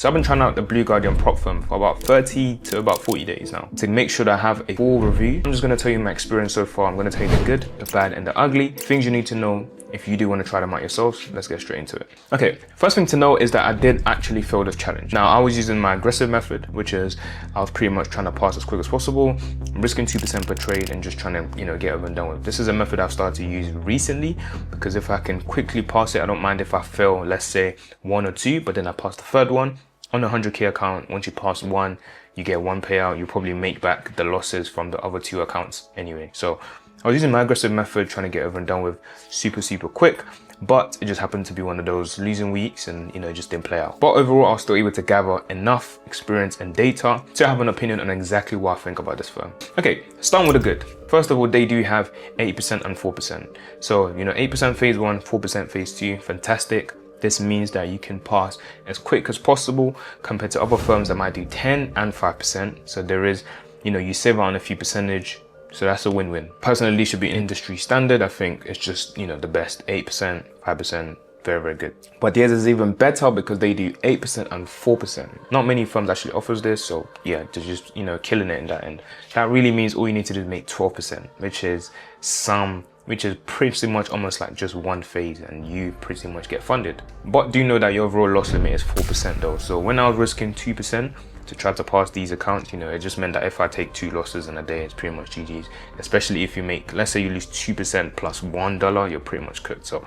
So I've been trying out the Blue Guardian prop firm for about 30 to about 40 days now. To make sure that I have a full review, I'm just going to tell you my experience so far. I'm going to tell you the good, the bad, and the ugly. Things you need to know if you do want to try them out yourselves. Let's get straight into it. Okay, first thing to know is that I did actually fail this challenge. Now, I was using my aggressive method, which is I was pretty much trying to pass as quick as possible, risking 2% per trade and just trying to, get over and done with. This is a method I've started to use recently because if I can quickly pass it, I don't mind if I fail, let's say 1 or 2, but then I pass the third one. On a 100k account, once you pass one, you get one payout. You probably make back the losses from the other 2 accounts anyway. So I was using my aggressive method, trying to get over and done with super quick, but it just happened to be one of those losing weeks and, just didn't play out. But overall, I was still able to gather enough experience and data to have an opinion on exactly what I think about this firm. Okay, starting with the good. First of all, they do have 80% and 4%. So, 8% phase 1, 4% phase 2, fantastic. This means that you can pass as quick as possible compared to other firms that might do 10 and 5%. So there is, you save on a few percentage. So that's a win-win. Personally, should be industry standard. I think it's just, the best. 8%, 5%, very good. But theirs is even better because they do 8% and 4%. Not many firms actually offers this. So yeah, they're just, killing it in that end. That really means all you need to do is make 12%, which is pretty much almost like just one phase and you pretty much get funded. But do know that your overall loss limit is 4% though. So when I was risking 2% to try to pass these accounts, it just meant that if I take 2 losses in a day, it's pretty much GG's. Especially if you make, let's say you lose 2% plus $1, you're pretty much cooked. So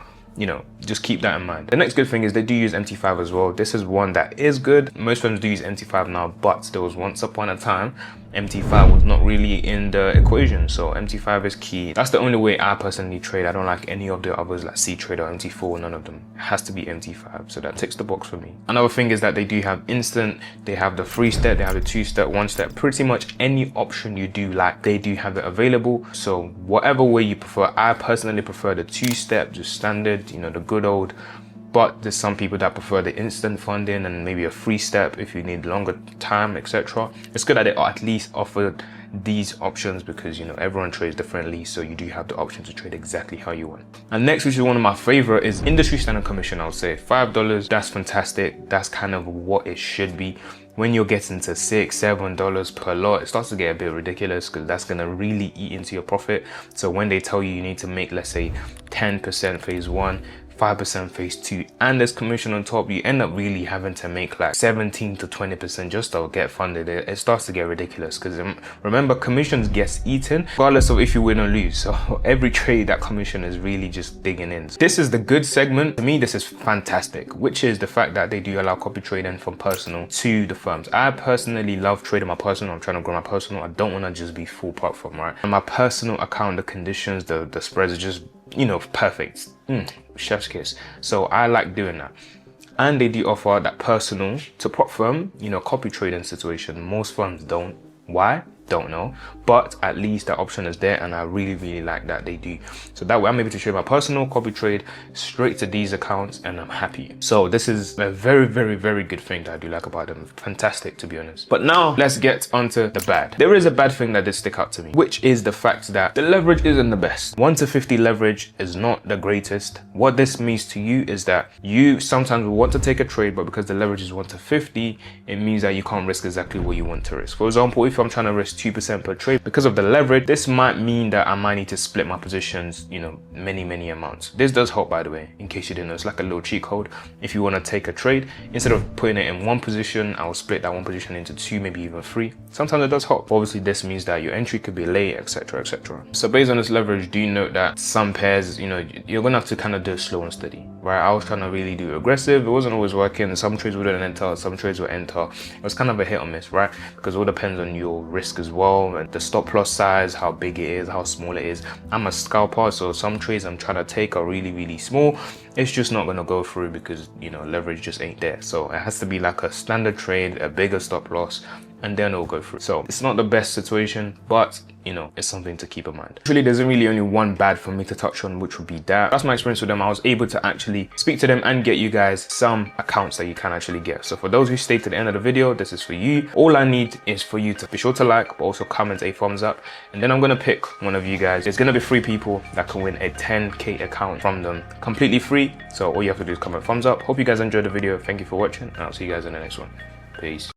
just keep that in mind. The next good thing is they do use MT5 as well. This is one that is good. Most firms do use MT5 now, but there was once upon a time MT5 was not really in the equation, so MT5 is key. That's the only way I personally trade. I don't like any of the others like C-Trade or MT4, none of them. It has to be MT5, so that ticks the box for me. Another thing is that they do have instant, they have the 3-step, they have the 2-step, 1-step. Pretty much any option you do like, they do have it available. So whatever way you prefer, I personally prefer the 2-step, just standard, the good old. But there's some people that prefer the instant funding and maybe a 3-step if you need longer time, etc. It's good that they at least offered these options because everyone trades differently, so you do have the option to trade exactly how you want. And next, which is one of my favorite, is industry standard commission. I would say $5. That's fantastic. That's kind of what it should be. When you're getting to $6, $7 per lot, it starts to get a bit ridiculous because that's gonna really eat into your profit. So when they tell you need to make, let's say 10% phase 1, 5% phase 2, and there's commission on top, you end up really having to make like 17 to 20% just to get funded. It starts to get ridiculous because remember, commissions gets eaten regardless of if you win or lose. So every trade, that commission is really just digging in. This is the good segment. To me, this is fantastic, which is the fact that they do allow copy trading from personal to the firms. I personally love trading my personal. I'm trying to grow my personal. I don't want to just be full platform, right? And my personal account, the conditions, the spreads are just perfect. Chef's kiss. So I like doing that. And they do offer that personal to prop firm, copy trading situation. Most firms don't. Why? Don't know, but at least that option is there, and I really like that they do. So that way I'm able to trade my personal copy trade straight to these accounts and I'm happy. So this is a very good thing that I do like about them. Fantastic, to be honest. But now let's get onto the bad. There is a bad thing that did stick out to me, which is the fact that the leverage isn't the best. 1 to 50 leverage is not the greatest. What this means to you is that you sometimes will want to take a trade, but because the leverage is 1 to 50, it means that you can't risk exactly what you want to risk. For example, if I'm trying to risk 2% per trade, because of the leverage, this might mean that I might need to split my positions, many amounts. This does help, by the way, in case you didn't know. It's like a little cheat code. If you want to take a trade, instead of putting it in one position, I will split that one position into 2, maybe even 3. Sometimes it does help. Obviously, this means that your entry could be late, etc. So based on this leverage, do note that some pairs, you're gonna have to kind of do it slow and steady, right? I was trying to really do aggressive. It wasn't always working. Some trades wouldn't enter, some trades would enter. It was kind of a hit or miss, right? Because it all depends on your risk as well, and the stop loss size, how big it is, how small it is. I'm a scalper, so some trades I'm trying to take are really small. It's just not going to go through because leverage just ain't there. So it has to be like a standard trade, a bigger stop loss, and then it'll go through. So it's not the best situation, but you know, it's something to keep in mind. Actually, there's really only one bad for me to touch on, which would be that. That's my experience with them. I was able to actually speak to them and get you guys some accounts that you can actually get. So for those who stayed to the end of the video, this is for you. All I need is for you to be sure to like, but also comment a thumbs up. And then I'm gonna pick one of you guys. There's gonna be 3 people that can win a 10K account from them, completely free. So all you have to do is comment thumbs up. Hope you guys enjoyed the video. Thank you for watching, and I'll see you guys in the next one. Peace.